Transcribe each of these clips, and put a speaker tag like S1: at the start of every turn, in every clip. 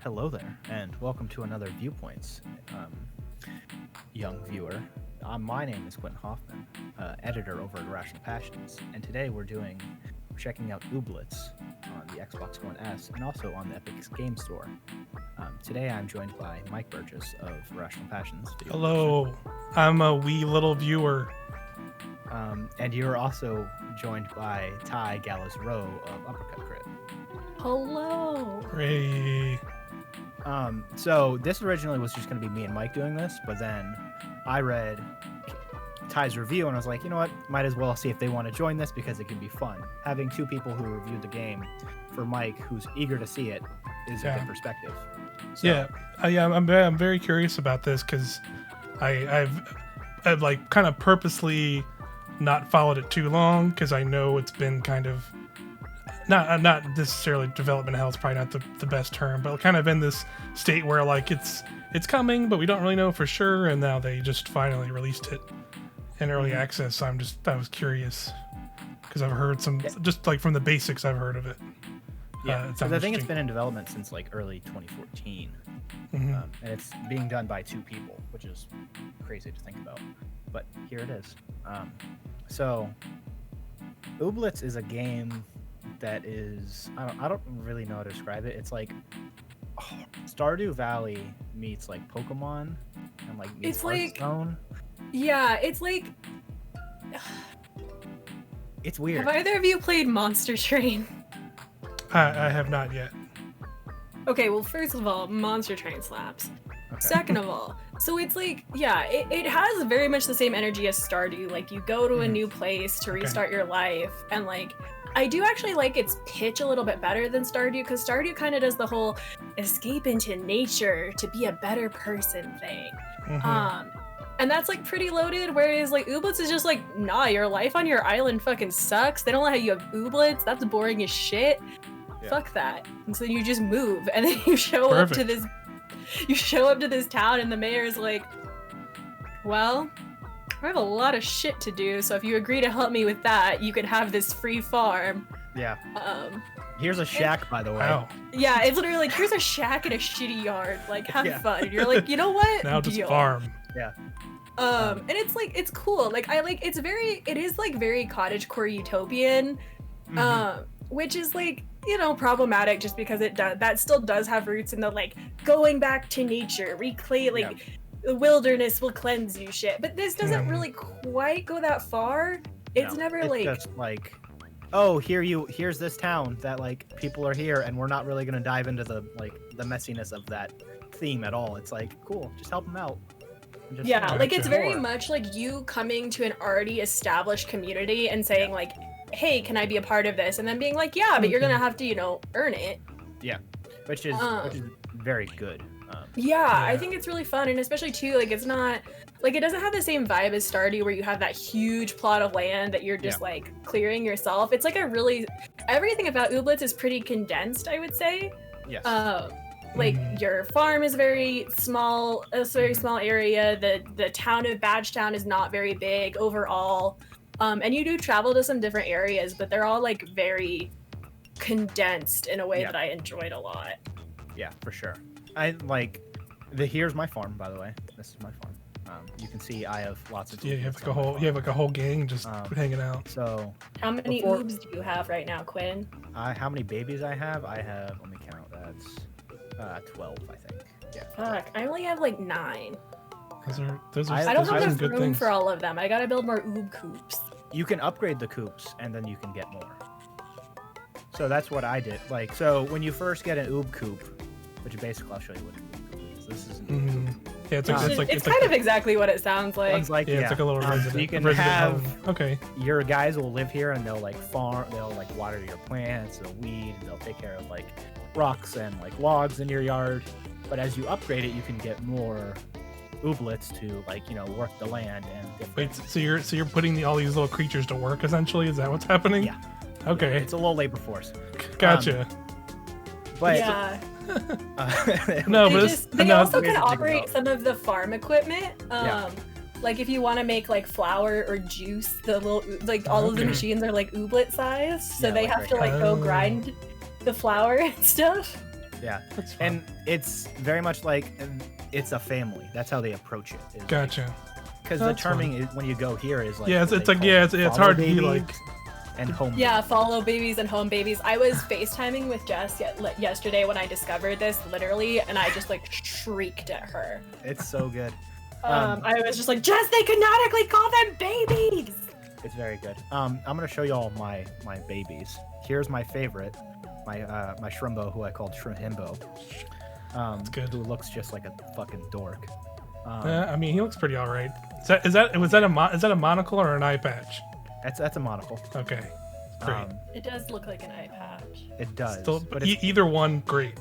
S1: Hello there, and welcome to another Viewpoints, young viewer. My name is Quin Hoffman, editor over at Irrational Passions, and today we're checking out Ooblets on the Xbox One S and also on the Epic Game Store. Today I'm joined by Mike Burgess of Irrational Passions.
S2: Hello, I'm a wee little viewer.
S1: And you're also joined by Ty Galiz-Rowe of Uppercut Crit.
S3: Hello.
S2: Hooray.
S1: So this originally was just going to be me and Mike doing this, but then I read Ty's review and I was like, you know what, might as well see if they want to join this because it can be fun. Having two people who reviewed the game for Mike, who's eager to see it, is a good perspective. So,
S2: I'm very curious about this because I've like kind of purposely not followed it too long because I know it's been kind of not necessarily development hell is probably not the best term, but kind of in this state where like it's coming, but we don't really know for sure. And now they just finally released it in early access. So I was curious because I've heard just like from the basics I've heard of it.
S1: Yeah, because I think it's been in development since like early 2014, and it's being done by two people, which is crazy to think about. But here it is. So, Ooblets is a game that is I don't really know how to describe it. It's like Stardew Valley meets like Pokemon and like meets Hearthstone.
S3: Yeah, it's like
S1: it's weird.
S3: Have either of you played Monster Train?
S2: I have not yet.
S3: Okay, well, first of all, Monster Train slaps. Okay. Second of all, so it's like, yeah, it has very much the same energy as Stardew. Like, you go to a new place to restart your life, and like, I do actually like its pitch a little bit better than Stardew, because Stardew kind of does the whole escape into nature to be a better person thing. And that's like pretty loaded, whereas like Ooblets is just like, nah, your life on your island fucking sucks. They don't let you have Ooblets. That's boring as shit. Yeah. Fuck that. And so you just move, and then you show up to this town, and the mayor's like, well, I have a lot of shit to do, so if you agree to help me with that, you can have this free farm.
S1: Yeah. Here's a shack, by the way.
S2: Wow.
S3: Yeah, it's literally like, here's a shack and a shitty yard. Like, have fun. And you're like, you know what?
S2: Now just farm.
S1: Yeah.
S3: And it's like, it's cool. Like, it is like very cottagecore utopian, which is like, you know, problematic just because that still does have roots in the like going back to nature, reclaim, like the wilderness will cleanse you shit. But this doesn't really quite go that far. It's never like
S1: just like, oh, here's this town that like people are here, and we're not really gonna dive into the messiness of that theme at all. It's like, cool, just help them out.
S3: Like it's very much like you coming to an already established community and saying like, hey, can I be a part of this? And then being like, yeah, but you're gonna have to, you know, earn it.
S1: Yeah, which is very good.
S3: I think it's really fun, and especially too, like it's not like it doesn't have the same vibe as Stardew where you have that huge plot of land that you're just like clearing yourself. It's like everything about Ooblets is pretty condensed, I would say.
S1: Yes.
S3: Like your farm is very small, a very small area. The town of Badgetown is not very big overall. And you do travel to some different areas, but they're all like very condensed in a way that I enjoyed a lot.
S1: Yeah, for sure. I like here's my farm, by the way. This is my farm. You can see I have lots of
S2: you have like a whole gang just hanging out.
S1: So
S3: how many oobs do you have right now, Quinn?
S1: How many babies I have? Let me count. That's 12, I think. Yeah.
S3: Fuck, I only have like 9.
S2: Those are
S3: I don't have enough room
S2: things
S3: for all of them. I gotta build more oob coops.
S1: You can upgrade the coops, and then you can get more. So that's what I did. Like, so when you first get an oob coop, which basically I'll show you what an oob coop is. This is an oob coop.
S2: Yeah,
S3: it's kind of exactly what it sounds like.
S1: It's like
S2: it's like a little resident.
S1: You can have
S2: home.
S1: Your guys will live here, and they'll like farm. They'll like water your plants. They'll weed. They'll take care of like rocks and like logs in your yard. But as you upgrade it, you can get more Ooblets to like, you know, work the land and
S2: wait, so you're putting all these little creatures to work essentially? Is that what's happening?
S1: Yeah.
S2: Okay.
S1: Yeah, it's a little labor force.
S2: Gotcha.
S1: But
S3: yeah.
S1: No,
S3: they also can operate some of the farm equipment. Like if you want to make like flour or juice, the little like all of the machines are like Ooblet size, so they have to like go grind the flour and stuff.
S1: Yeah,
S2: That's fun.
S1: and it's very much like it's a family. That's how they approach it.
S2: Gotcha.
S1: Because the terming is, when you go here is like
S2: it's hard to be like
S1: and home.
S3: Yeah, follow babies and home babies. I was FaceTiming with Jess yesterday when I discovered this, literally, and I just like shrieked at her.
S1: It's so good.
S3: I was just like, Jess, they canonically call them babies.
S1: It's very good. I'm gonna show you all my babies. Here's my favorite, my Shrimbo, who I called Shrimbo.
S2: It's good.
S1: Who looks just like a fucking dork.
S2: I mean, he looks pretty all right. Is that a monocle or an eye patch?
S1: That's a monocle.
S2: Okay, great.
S3: It does look like an eye patch.
S1: It does.
S2: Still,
S1: but
S2: either one, great,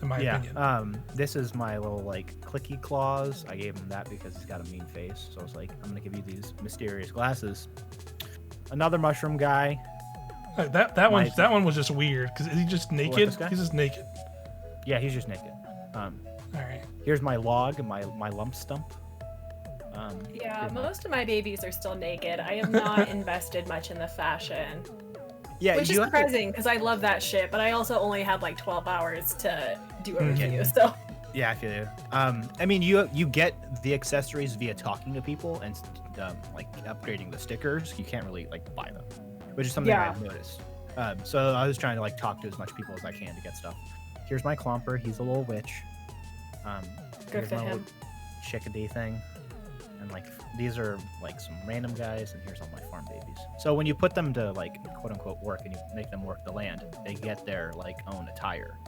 S2: in my opinion.
S1: This is my little like clicky claws. I gave him that because he's got a mean face. So I was like, I'm gonna give you these mysterious glasses. Another mushroom guy.
S2: That one was just weird because is he just naked? He's just naked.
S1: Yeah, he's just naked.
S2: All right.
S1: Here's my log, my lump stump.
S3: Yeah, most of my babies are still naked. I have not invested much in the fashion.
S1: Yeah,
S3: which is surprising because I love that shit, but I also only have like 12 hours to do everything. So.
S1: Yeah, I feel you. I mean, you get the accessories via talking to people and like upgrading the stickers. You can't really like buy them, which is something I've noticed. So I was trying to like talk to as much people as I can to get stuff. Here's my Clomper. He's a little witch.
S3: Good for him.
S1: Chickadee thing. And like these are like some random guys, and here's all my farm babies. So when you put them to like quote unquote work and you make them work the land, they get their like own attire.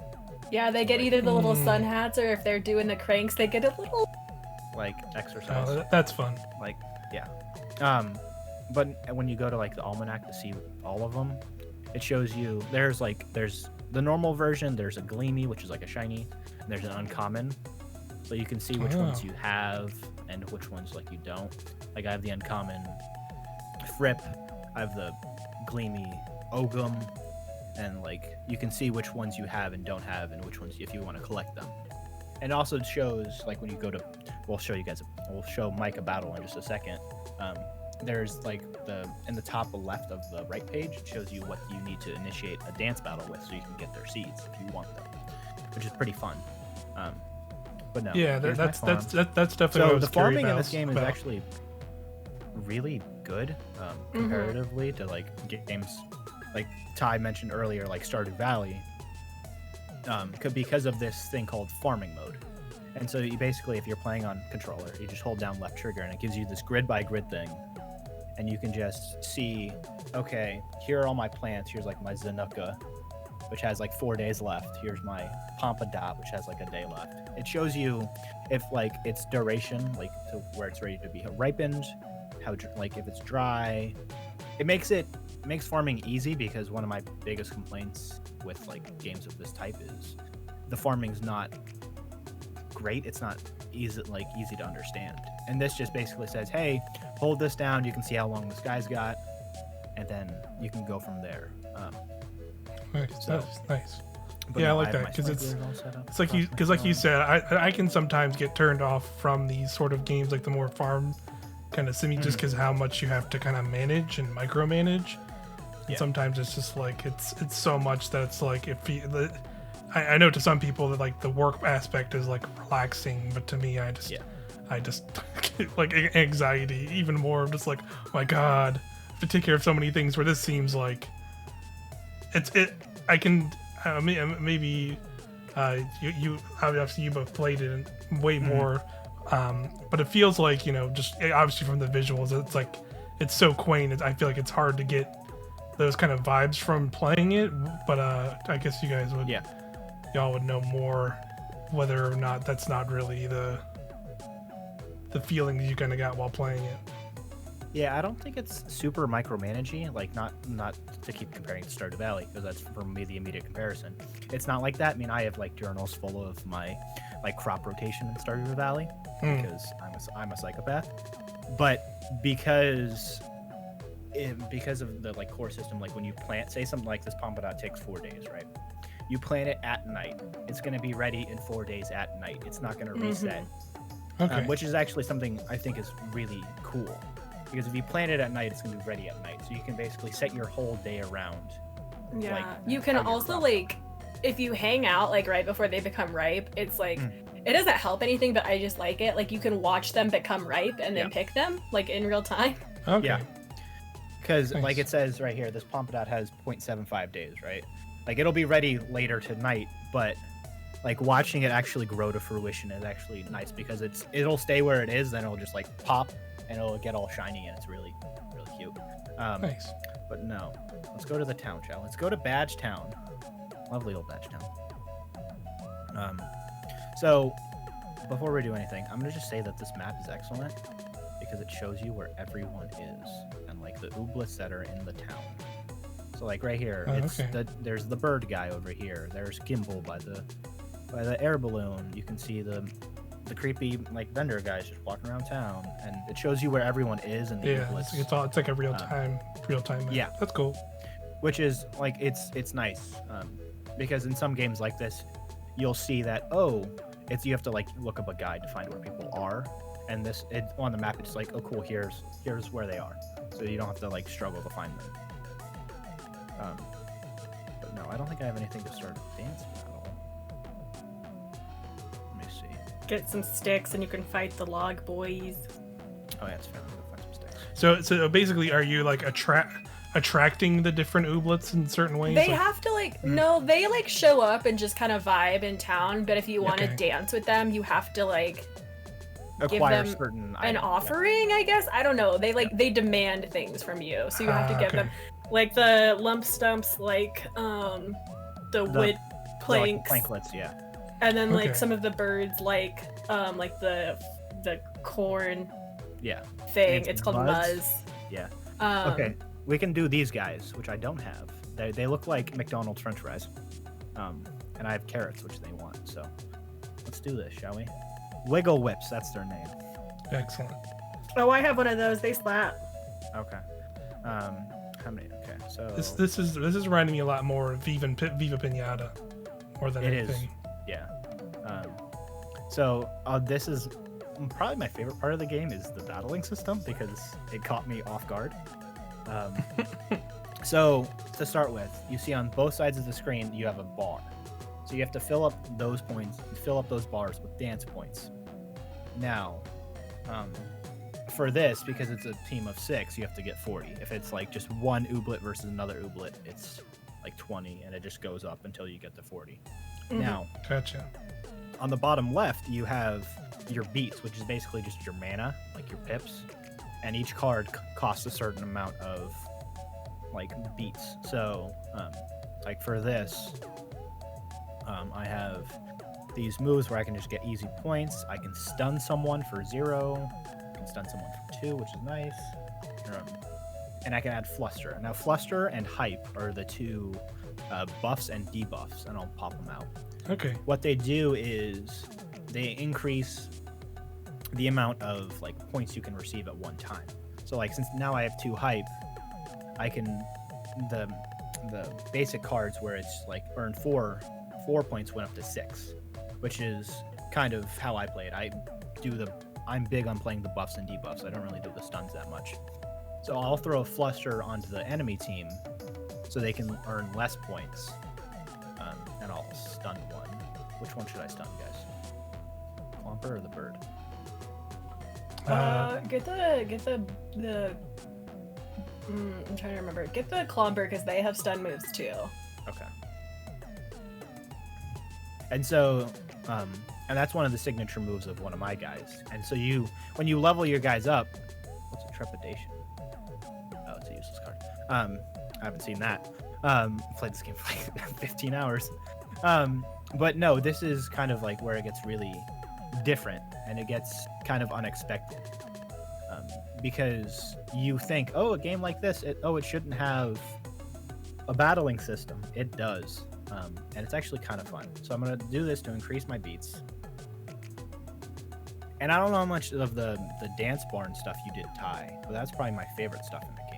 S3: Yeah, they get either the little sun hats, or if they're doing the cranks, they get a little
S1: like exercise.
S2: Oh, that's fun.
S1: Like yeah. But when you go to like the almanac to see all of them, it shows you there's the normal version, there's a gleamy, which is like a shiny, and there's an uncommon. So you can see which ones you have and which ones like you don't. Like I have the uncommon Fripp, I have the gleamy Ogum, and like you can see which ones you have and don't have and which ones if you want to collect them. And also it shows like when you go to, we'll show Mike a battle in just a second. There's like in the top left of the right page, it shows you what you need to initiate a dance battle with, so you can get their seeds if you want them, which is pretty fun. But no,
S2: yeah, that's definitely.
S1: So the farming in this game is actually really good comparatively to like games like Ty mentioned earlier, like Stardew Valley, because of this thing called farming mode. And so you basically, if you're playing on controller, you just hold down left trigger and it gives you this grid by grid thing, and you can just see, okay, here are all my plants. Here's like my Zanuka, which has like 4 days left. Here's my Pompadot, which has like a day left. It shows you if like its duration, like to where it's ready to be ripened, how like if it's dry. It makes farming easy, because one of my biggest complaints with like games of this type is the farming's not great. It's not easy to understand. And this just basically says, hey, hold this down. You can see how long this guy's got, and then you can go from there.
S2: Nice. Yeah, I like that because it's like you said, I can sometimes get turned off from these sort of games, like the more farm kind of simi, just because how much you have to kind of manage and micromanage. And sometimes it's just like it's so much that it's like I know to some people that like the work aspect is like relaxing, but to me I just get like anxiety even more. I'm just like, oh my god, I have to take care of so many things, where this seems like I can maybe you obviously you both played it way more, but it feels like, just obviously from the visuals, it's like it's so quaint. I feel like it's hard to get those kind of vibes from playing it, but I guess you guys would y'all would know more whether or not that's not really the feeling you kind of got while playing it.
S1: Yeah, I don't think it's super micromanaging, like not to keep comparing to Stardew Valley, because that's for me the immediate comparison. It's not like that. I mean, I have like journals full of my like crop rotation in Stardew Valley because I'm a psychopath. But because of the like core system, like when you plant, say something like this Pompadot takes 4 days, right? You plant it at night. It's going to be ready in 4 days at night. It's not going to reset.
S2: Okay.
S1: Which is actually something I think is really cool. Because if you plant it at night, it's going to be ready at night. So you can basically set your whole day around.
S3: Yeah. You can also like if you hang out like right before they become ripe, it's like it doesn't help anything, but I just like it. Like you can watch them become ripe and then pick them like in real time.
S2: Okay.
S1: Yeah. Because like it says right here, this Pompadour has 0.75 days, right? Like it'll be ready later tonight, but like watching it actually grow to fruition is actually nice because it'll stay where it is, then it'll just like pop and it'll get all shiny and it's really cute.
S2: Nice.
S1: But no, let's go to the town, shall we? Let's go to Badge Town. Lovely old Badge Town. So before we do anything, I'm gonna just say that this map is excellent because it shows you where everyone is and like the ooblets that are in the town. So like right here, there's the bird guy over here. There's Gimbal by the air balloon. You can see the creepy like vendor guys just walking around town, and it shows you where everyone is and the ooblets.
S2: It's like a real time map.
S1: Yeah,
S2: that's cool.
S1: Which is like it's nice because in some games like this, you'll see that you have to like look up a guide to find where people are, and on the map it's like cool, here's where they are, so you don't have to like struggle to find them. But no, I don't think I have anything to start a dance battle. Let me see.
S3: Get some sticks and you can fight the log boys.
S1: Oh yeah, it's fair. I'm gonna find some sticks.
S2: So basically, are you like attracting the different ooblets in certain ways?
S3: They have to like no, they like show up and just kind of vibe in town. But if you want to dance with them, you have to like
S1: acquire
S3: give them
S1: certain
S3: an offering. I guess I don't know. They demand things from you, so you have to give them. Like the lump stumps, like the wood planks,
S1: like planklets, yeah.
S3: And then like some of the birds, like the corn, thing. It's called muzz.
S1: Yeah. Okay, we can do these guys, which I don't have. They look like McDonald's French fries, and I have carrots, which they want. So let's do this, shall we? Wiggle Whips, that's their name.
S2: Excellent.
S3: Oh, I have one of those. They slap.
S1: Okay. How many? Okay, so
S2: this is reminding me a lot more of Viva Pinata, more than anything.
S1: It is, yeah. So this is probably my favorite part of the game is the battling system because it caught me off guard. So to start with, you see on both sides of the screen you have a bar, so you have to fill up those bars with dance points. Now, for this, because it's a team of 6, you have to get 40. If it's like just one ooblet versus another ooblet, it's like 20, and it just goes up until you get to 40. Now,
S2: gotcha.
S1: On the bottom left, you have your beats, which is basically just your mana, like your pips, and each card costs a certain amount of like beats. So, like for this, I have these moves where I can just get easy points. I can stun someone for 0. Stun someone for 2, which is nice. And I can add Fluster. Now, Fluster and Hype are the two buffs and debuffs, and I'll pop them out.
S2: Okay.
S1: What they do is they increase the amount of like points you can receive at one time. So, like, since now I have 2 Hype, I can the basic cards where it's like earn 4 points went up to 6, which is kind of how I play it. I'm big on playing the buffs and debuffs. I don't really do the stuns that much. So I'll throw a Fluster onto the enemy team so they can earn less points. And I'll stun one. Which one should I stun, guys? Clomper or the bird?
S3: Get the I'm trying to remember. Get the Clomper because they have stun moves too.
S1: Okay. And so, and that's one of the signature moves of one of my guys. And so when you level your guys up, what's a trepidation? Oh, it's a useless card. I haven't seen that. Played this game for like 15 hours. But no, this is kind of like where it gets really different and it gets kind of unexpected. Because you think, a game like this, it shouldn't have a battling system. It does. And it's actually kind of fun. So I'm going to do this to increase my beats. And I don't know how much of the dance barn stuff you did, Ty, but that's probably my favorite stuff in the game.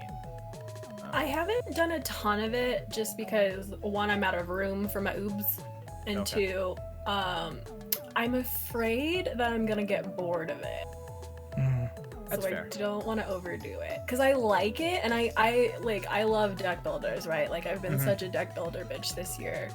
S3: I haven't done a ton of it just because, 1, I'm out of room for my oobs, and 2, I'm afraid that I'm going to get bored of it.
S1: That's
S3: so
S1: fair.
S3: I don't want to overdo it because I like it, and I love deck builders, right? Like I've been such a deck builder bitch this year.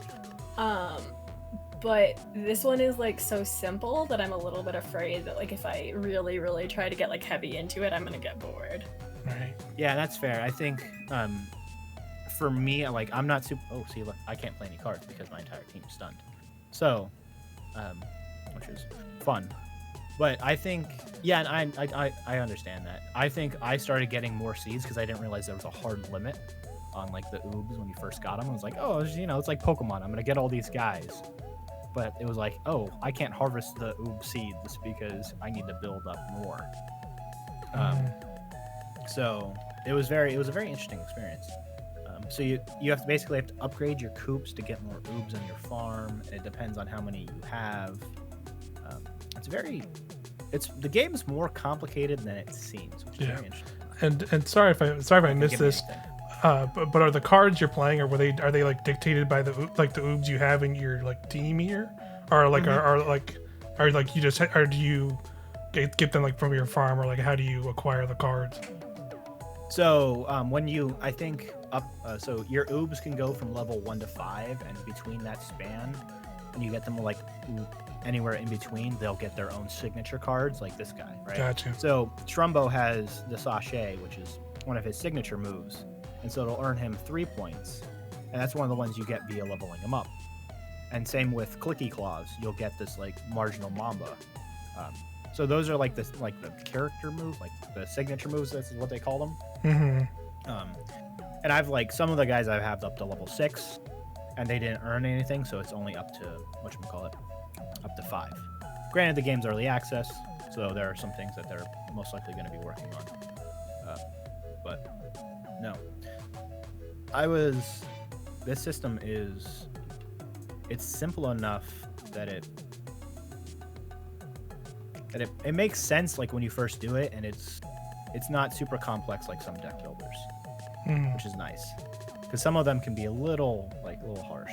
S3: But this one is like so simple that I'm a little bit afraid that like if I really, really try to get like heavy into it, I'm gonna get bored.
S2: Right.
S1: Yeah, that's fair. I think for me, like I'm not super. Oh, see, look, I can't play any cards because my entire team's stunned. So, which is fun. But I think, yeah, and I understand that. I think I started getting more seeds because I didn't realize there was a hard limit on like the oobs when you first got them. I was like, oh, it's like Pokemon. I'm gonna get all these guys. But it was like, oh, I can't harvest the oob seeds because I need to build up more. So it was a very interesting experience. So you basically have to upgrade your coops to get more oobs on your farm. It depends on how many you have. The game is more complicated than it seems, which is very interesting.
S2: And sorry if I missed this. But are the cards you're playing, or are they like dictated by the oobs you have in your like team here, or like do you get them like from your farm, or like how do you acquire the cards?
S1: So when you, I think so your oobs can go from level 1 to 5, and between that span, when you get them like anywhere in between, they'll get their own signature cards, like this guy, right?
S2: Gotcha.
S1: So Trumbo has the Sachet, which is one of his signature moves. And so it'll earn him 3 points. And that's one of the ones you get via leveling him up. And same with Clicky Claws. You'll get this like marginal Mamba. So those are like the character moves, like the signature moves, that's what they call them. And I've like some of the guys I have up to level 6, and they didn't earn anything, so it's only up to up to 5. Granted, the game's early access, so there are some things that they're most likely going to be working on. But no. This system it's simple enough that it makes sense like when you first do it, and it's not super complex like some deck builders, which is nice, because some of them can be a little harsh.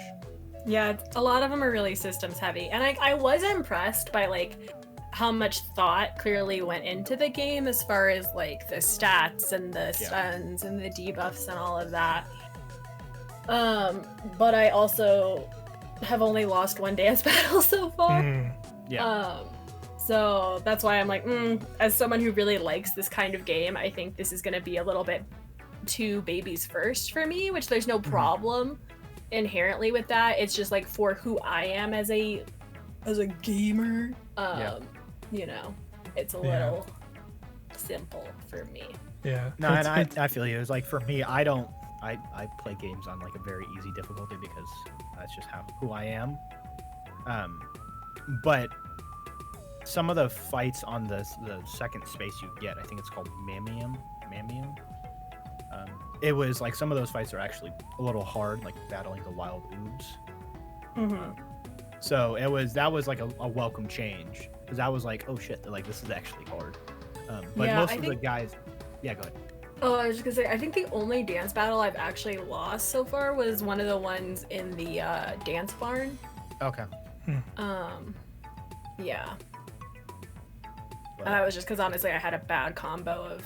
S3: Yeah, a lot of them are really systems heavy, and I was impressed by like how much thought clearly went into the game as far as like the stats and the stuns and the debuffs and all of that. But I also have only lost 1 dance battle so far. So that's why I'm like, as someone who really likes this kind of game, I think this is going to be a little bit too babies first for me, which there's no problem inherently with that. It's just like for who I am as a gamer, you know, it's a little simple for me.
S2: Yeah.
S1: No, and I feel you. It's like for me, I play games on like a very easy difficulty because that's just who I am. But some of the fights on the second space you get, I think it's called Mamium. It was like some of those fights are actually a little hard, like battling the wild oobs. So that was like a welcome change, because I was like, oh shit, like this is actually hard. But most of the guys, go ahead.
S3: Oh, I was just gonna say, I think the only dance battle I've actually lost so far was one of the ones in the dance barn.
S1: Okay.
S3: Yeah. And that was just because honestly I had a bad combo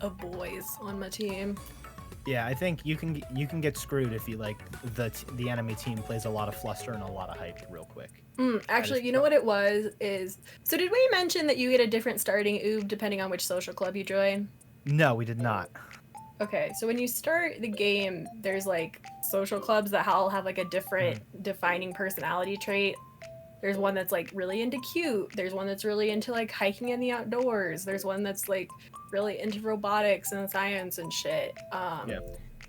S3: of boys on my team.
S1: Yeah, I think you can get screwed if you like the enemy team plays a lot of fluster and a lot of hype real quick.
S3: Actually, you know what it was is, so did we mention that you get a different starting oob depending on which social club you join?
S1: No, we did not.
S3: Okay, so when you start the game, there's like social clubs that all have like a different defining personality trait. There's one that's like really into cute. There's one that's really into like hiking in the outdoors. There's one that's like really into robotics and science and shit. I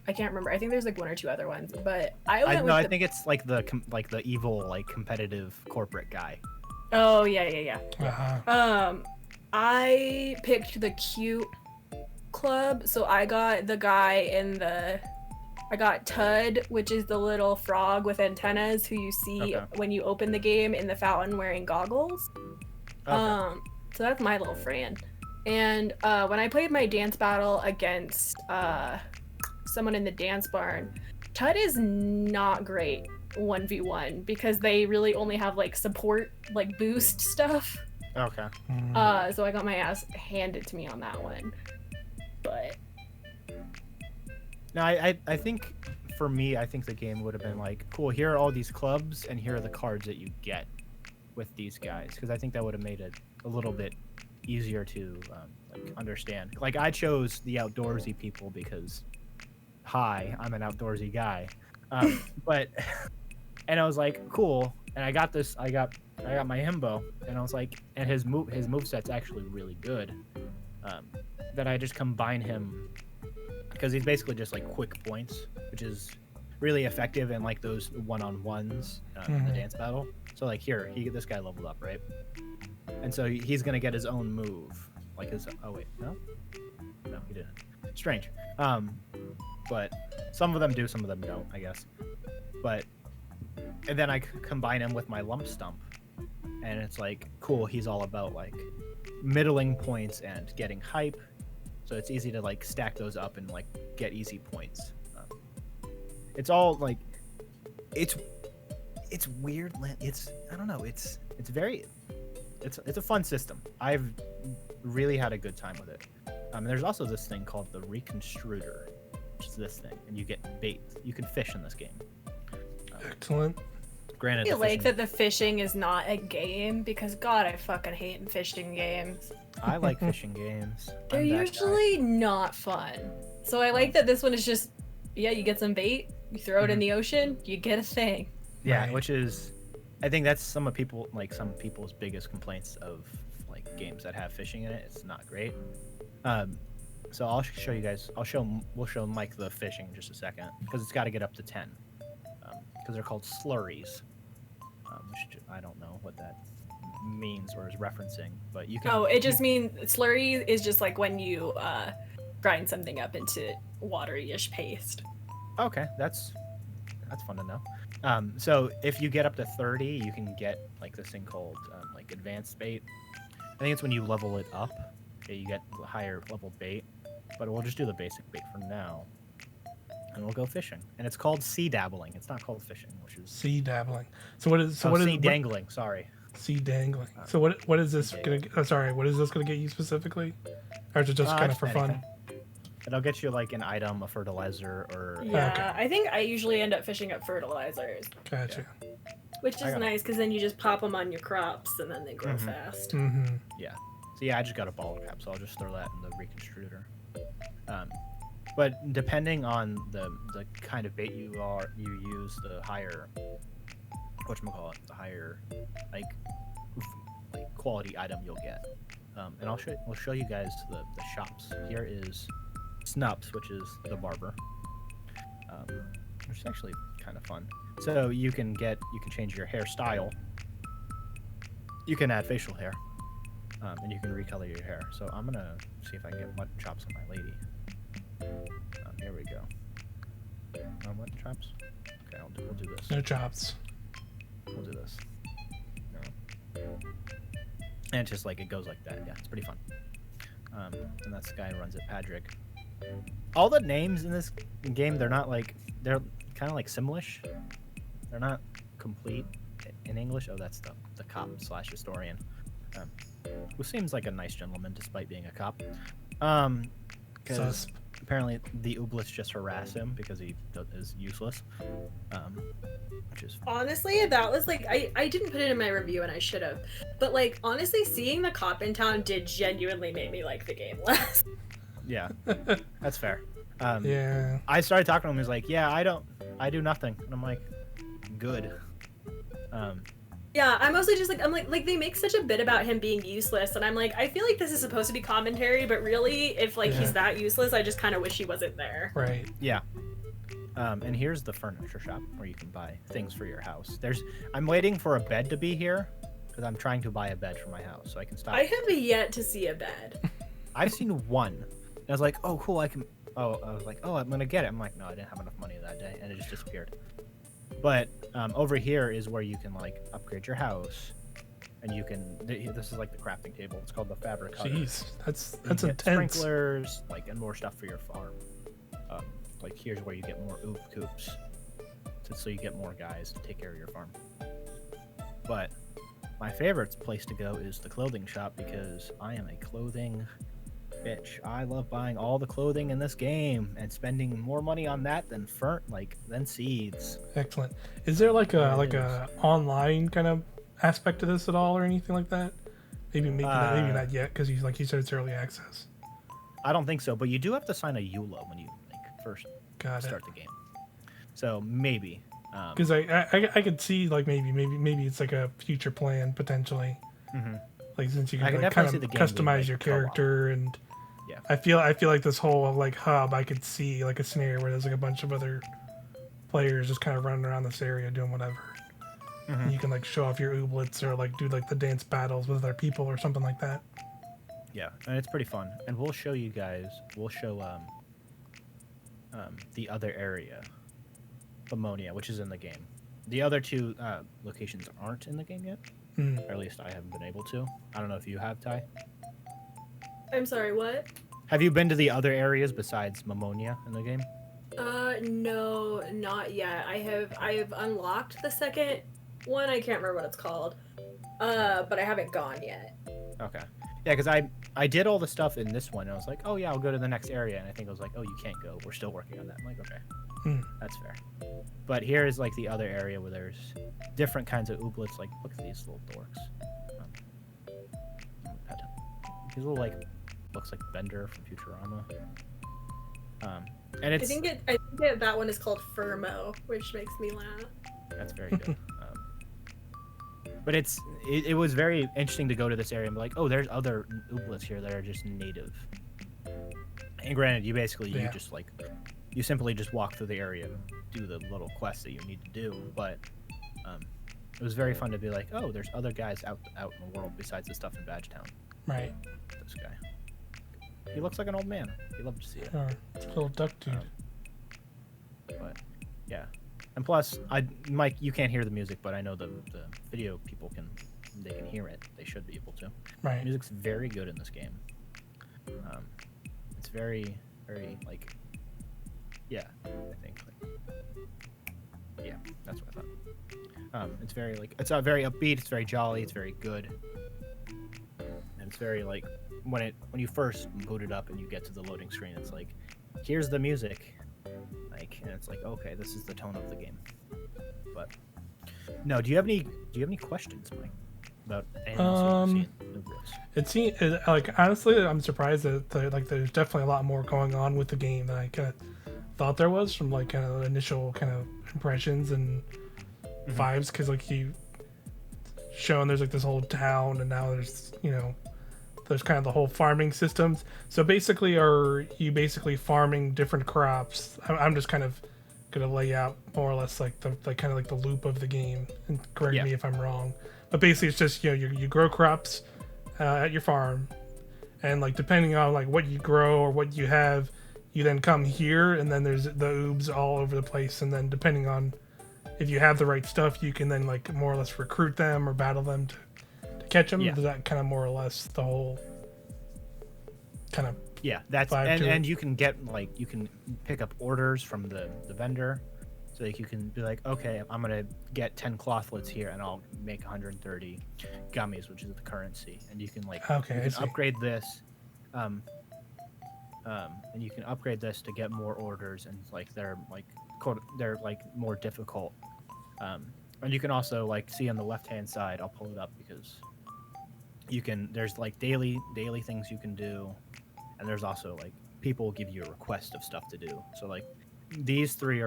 S3: can't remember. I think there's like 1 or 2 other ones, but I
S1: think it's like the evil like competitive corporate guy.
S3: Oh yeah. I picked the cute club, so I got the guy I got Tud, which is the little frog with antennas who you see when you open the game in the fountain wearing goggles. So that's my little friend. And when I played my dance battle against someone in the dance barn, Tud is not great 1v1 because they really only have like support, like boost stuff.
S1: Okay.
S3: So I got my ass handed to me on that one. But
S1: no, I think for me, I think the game would have been like, cool, here are all these clubs, and here are the cards that you get with these guys, because I think that would have made it a little bit easier to like understand. Like, I chose the outdoorsy people because, hi, I'm an outdoorsy guy, but and I was like, cool, and I got my himbo, and I was like, and his moveset's actually really good. That I just combine him because he's basically just like quick points, which is really effective in like those one-on-ones in the dance battle. So like here, this guy leveled up, right? And so he's gonna get his own move, like his. Oh wait, no, he didn't. Strange. But some of them do, some of them don't, I guess. But and then I combine him with my lump stump, and it's like, cool. He's all about like middling points and getting hype, so it's easy to like stack those up and like get easy points. It's all like it's weird. It's I don't know. It's a fun system. I've really had a good time with it. There's also this thing called the Reconstruder, which is this thing, and you get bait. You can fish in this game.
S2: Excellent.
S3: I
S1: Granted,
S3: feel like that the fishing is not a game because God, I fucking hate fishing games.
S1: I like fishing games.
S3: They're usually not fun. So I like that this one is just, yeah, you get some bait, you throw it in the ocean, you get a thing.
S1: Yeah, right. Which is, I think that's some people's biggest complaints of like games that have fishing in it. It's not great. So I'll show you guys. We'll show Mike the fishing in just a second because it's got to get up to 10. Because they're called slurries. Which I don't know what that means or is referencing, but you can. Oh,
S3: it just means slurry is just like when you grind something up into watery-ish paste.
S1: Okay, that's fun to know. So if you get up to 30, you can get like this thing called like advanced bait. I think it's when you level it up, okay, you get higher level bait. But we'll just do the basic bait for now. And we'll go fishing, and it's called sea dabbling. It's not called fishing, which is
S2: sea dabbling. So what is
S1: sea dangling? Sorry,
S2: sea dangling. So what is this gonna? What is this gonna get you specifically, or is it just kind of for fun?
S1: It'll get you like an item, a fertilizer, or
S3: yeah. Okay. I think I usually end up fishing up fertilizers.
S2: Gotcha.
S3: Yeah. Which is nice because then you just pop them on your crops, and then they grow fast.
S2: Mm-hmm.
S1: Yeah. So yeah, I just got a ball cap, so I'll just throw that in the Reconstruder. But depending on the kind of bait you use, the higher the higher like quality item you'll get. And we'll show you guys the shops. Here is Snups, which is the barber, which is actually kind of fun. So you can change your hairstyle. You can add facial hair, and you can recolor your hair. So I'm gonna see if I can get mutton chops on my lady. Here we go. Mutton chops. Okay, we'll do this.
S2: No chops.
S1: We'll do this. No. And it's just like it goes like that. Yeah, it's pretty fun. And that's the guy who runs it, Patrick. All the names in this game, they're kind of like Simlish. They're not complete in English. Oh, that's the cop / historian. Who seems like a nice gentleman despite being a cop. Because apparently the Ooblets just harass him because he is useless. Which is
S3: honestly, that was like I didn't put it in my review and I should have, but like honestly, seeing the cop in town did genuinely make me like the game less.
S1: Yeah, that's fair.
S2: Yeah.
S1: I started talking to him. He's like, "Yeah, I do nothing," and I'm like, "Good."
S3: Yeah, I'm mostly just like, I'm like they make such a bit about him being useless, and I'm like, I feel like this is supposed to be commentary, but really, if like he's that useless, I just kind of wish he wasn't there.
S2: Right.
S1: Yeah. And here's the furniture shop where you can buy things for your house. I'm waiting for a bed to be here because I'm trying to buy a bed for my house so I can stop.
S3: I have yet to see a bed.
S1: I've seen one. And I was like, oh, cool, I was like, oh, I'm going to get it. I'm like, no, I didn't have enough money that day, and it just disappeared. But over here is where you can like upgrade your house, and you can. This is like the crafting table. It's called the fabric cutter.
S2: Jeez, that's intense.
S1: Sprinklers, like, and more stuff for your farm. Like here's where you get more oob coops, so you get more guys to take care of your farm. But my favorite place to go is the clothing shop because I am a clothing bitch. I love buying all the clothing in this game and spending more money on that than than seeds.
S2: Excellent. Is there like a online kind of aspect to this at all or anything like that? Maybe not yet because you said it's early access.
S1: I don't think so, but you do have to sign a EULA when you first start the game. So maybe.
S2: Because I could see like maybe it's like a future plan potentially.
S1: Mm-hmm.
S2: Like since you can like, kind of customize your character and
S1: yeah.
S2: I feel like this whole like hub I could see like a scenario where there's like a bunch of other players just kind of running around this area doing whatever. Mm-hmm. You can like show off your ooblets or like do like the dance battles with other people or something like that.
S1: Yeah, and it's pretty fun. And we'll show you guys. We'll show the other area, Ammonia, which is in the game. The other two locations aren't in the game yet. Or at least I haven't been able to. I don't know if you have, Ty.
S3: I'm sorry, what?
S1: Have you been to the other areas besides Ammonia in the game?
S3: No, not yet. I have unlocked the second one. I can't remember what it's called. But I haven't gone yet.
S1: Okay. Yeah, because I did all the stuff in this one. And I was like, oh yeah, I'll go to the next area. And I think I was like, oh, you can't go. We're still working on that. I'm like, okay, that's fair. But here is like the other area where there's different kinds of ooblets. Like, look at these little dorks. These little like looks like Bender from Futurama. And it's.
S3: I think that one is called Firmo, which makes me laugh.
S1: That's very good. But it was very interesting to go to this area and be like, oh, there's other ooblets here that are just native. And granted, you just like, you simply just walk through the area and do the little quests that you need to do. But it was very fun to be like, oh, there's other guys out in the world besides the stuff in Badgetown.
S2: Right.
S1: This guy. He looks like an old man. You love to see it.
S2: It's a little duck dude.
S1: But yeah. And plus, Mike, you can't hear the music, but I know the video people can hear it. They should be able to.
S2: Right.
S1: The music's very good in this game. It's very, very like, yeah, I think. Yeah, that's what I thought. It's very like, it's very upbeat. It's very jolly. It's very good. And it's very like when you first boot it up and you get to the loading screen, it's like, here's the music. Like, and it's like, okay, this is the tone of the game. But no, do you have any questions, Mike, about anything else you've seen?
S2: It seems like honestly, I'm surprised that there's definitely a lot more going on with the game than I kind of thought there was from like kind of initial kind of impressions and vibes. Because like you shown there's like this whole town, and now there's there's kind of the whole farming systems. So basically, are you basically farming different crops? I'm just kind of gonna lay out more or less like the kind of like the loop of the game, and correct me if I'm wrong. But basically, it's just you grow crops at your farm, and like depending on like what you grow or what you have, you then come here, and then there's the oobs all over the place, and then depending on if you have the right stuff, you can then like more or less recruit them or battle them to catch them. Is that kind of more or less the whole kind of
S1: that's and you can get like you can pick up orders from the vendor, so like you can be like, okay, I'm gonna get 10 clothlets here and I'll make 130 gummies, which is the currency, and you can like upgrade this and you can upgrade this to get more orders, and like they're more difficult, and you can also like see on the left hand side, I'll pull it up because there's like daily things you can do, and there's also like people give you a request of stuff to do. So like these three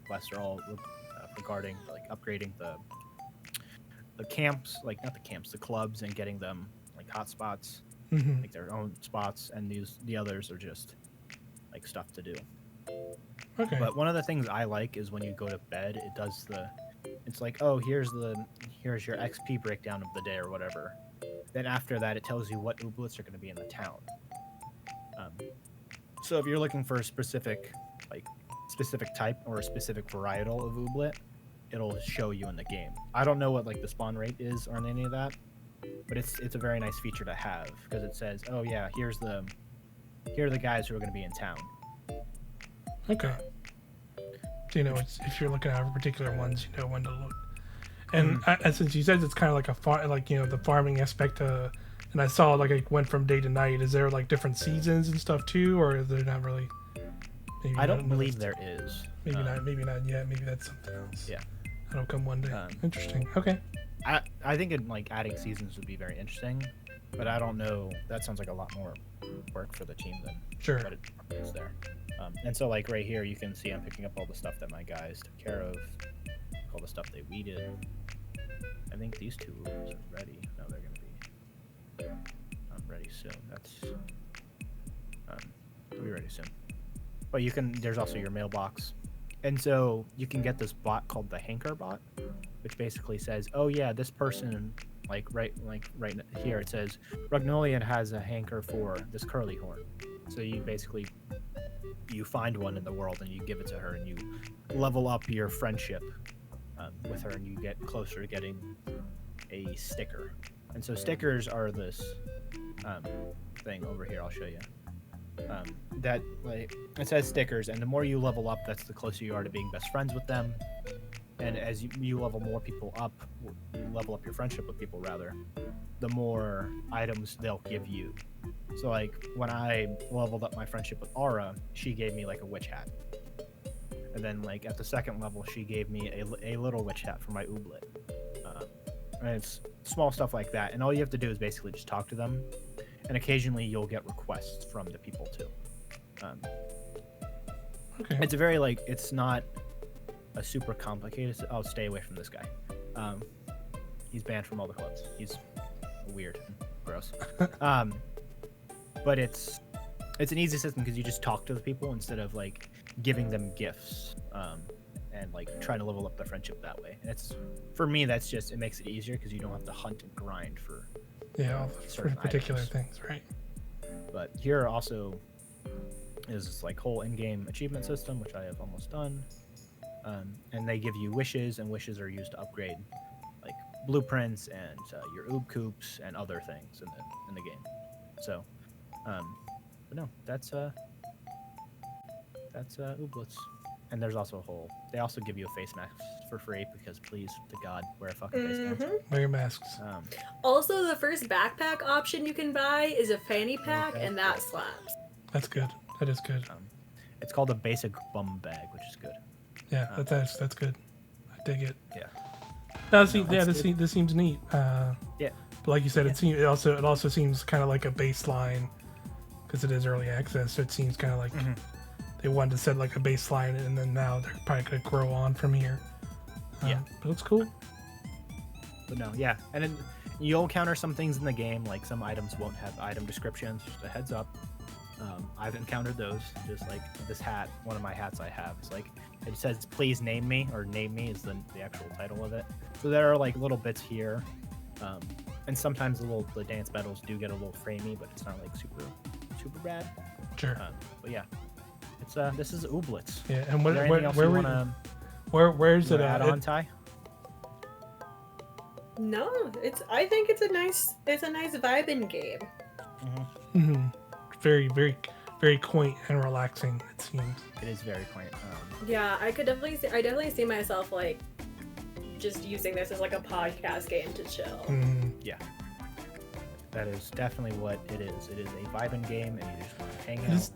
S1: quests are all regarding like upgrading the camps, like not the camps, the clubs, and getting them like hot spots, like their own spots, and the others are just like stuff to do. Okay. But one of the things I like is when you go to bed, it's like, oh, here's your XP breakdown of the day or whatever. Then after that, it tells you what ooblets are going to be in the town. So if you're looking for a specific type or a specific varietal of ooblet, it'll show you in the game. I don't know what like the spawn rate is or any of that, but it's a very nice feature to have, because it says, oh yeah, here are the guys who are going to be in town.
S2: Okay. So if you're looking at particular ones, you know when to look. And since you said it's kind of like the farming aspect and I saw like it went from day to night. Is there like different seasons and stuff too, or is there not really? Maybe
S1: I don't believe there is.
S2: Maybe not. Maybe not yet. Maybe that's something else.
S1: Yeah.
S2: That'll come one day. Interesting. Okay.
S1: I think like adding seasons would be very interesting, but I don't know. That sounds like a lot more work for the team than what it is there. And so like right here, you can see I'm picking up all the stuff that my guys took care of, all the stuff they weeded. I think these two rooms are ready. No, they're gonna be ready soon. They'll be ready soon. But you can. There's also your mailbox, and so you can get this bot called the Hanker bot, which basically says, "Oh yeah, this person." Like right here it says Rugnolian has a hanker for this curly horn. So you basically find one in the world and you give it to her and you level up your friendship with her and you get closer to getting a sticker. And so stickers are this thing over here. I'll show you. That like it says stickers, and the more you level up, that's the closer you are to being best friends with them. And as you level more people up, you level up your friendship with people rather, the more items they'll give you. So like when I leveled up my friendship with Aura, she gave me like a witch hat. And then like at the second level, she gave me a little witch hat for my Ooblet. And it's small stuff like that. And all you have to do is basically just talk to them. And occasionally you'll get requests from the people too.
S2: Okay.
S1: It's a very like, it's not a super complicated. Oh, stay away from this guy. He's banned from all the clubs. He's weird and gross. But it's an easy system because you just talk to the people instead of like giving them gifts and like trying to level up their friendship that way. And it's for me that's just it makes it easier because you don't have to hunt and grind for
S2: certain particular things, right?
S1: But here also is this like whole in-game achievement system which I have almost done. And they give you wishes, and wishes are used to upgrade like blueprints and your oob coops and other things in the game. So, but no, that's Ooblets. And there's also a whole. They also give you a face mask for free because please, to God, wear a fucking face mask.
S2: Wear your masks.
S3: Also, the first backpack option you can buy is a fanny pack, and that slaps.
S2: That's good. That is good.
S1: It's called a basic bum bag, which is good.
S2: Yeah, that's good. I dig it.
S1: Yeah.
S2: No, this seems neat.
S1: Yeah.
S2: But like you said, it also seems kind of like a baseline because it is early access. So it seems kind of like they wanted to set like a baseline, and then now they're probably gonna grow on from here. But it's cool.
S1: But no, yeah, and then you'll encounter some things in the game, like some items won't have item descriptions. Just a heads up. I've encountered those. Just like this hat, one of my hats I have. It's like it says, "Please name me," or "Name me" is the actual title of it. So there are like little bits here, and sometimes the dance battles do get a little framey, but it's not like super bad.
S2: Sure.
S1: But yeah, it's this is Ooblets.
S2: Yeah, and where's it at?
S1: On Ty?
S3: No, I think it's a nice vibing game.
S2: Very, very, very quaint and relaxing. It seems.
S1: It is very quaint.
S3: Yeah, I definitely see myself like just using this as like a podcast game to chill.
S1: Yeah, that is definitely what it is. It is a vibing game, and you just want to hang out.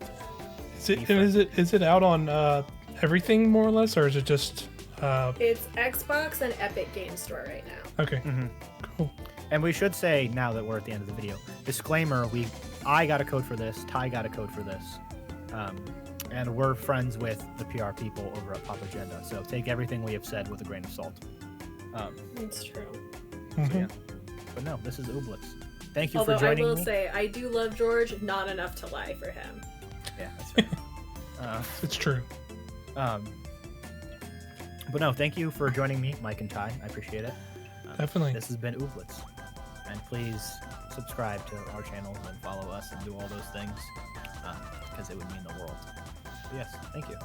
S2: Is it out on everything more or less, or is it just?
S3: It's Xbox and Epic Game Store right now.
S2: Okay. Cool.
S1: And we should say now that we're at the end of the video, disclaimer: I got a code for this. Ty got a code for this. And we're friends with the PR people over at Pop Agenda, so take everything we have said with a grain of salt.
S3: It's true.
S1: So yeah. But no, this is Ooblets. Thank you for joining me.
S3: Although I will say, I do love George, not enough to lie for him.
S1: Yeah, that's fair.
S2: It's true.
S1: But no, thank you for joining me, Mike and Ty. I appreciate it.
S2: Definitely.
S1: This has been Ooblets. And please subscribe to our channels and follow us and do all those things because it would mean the world. But yes, thank you.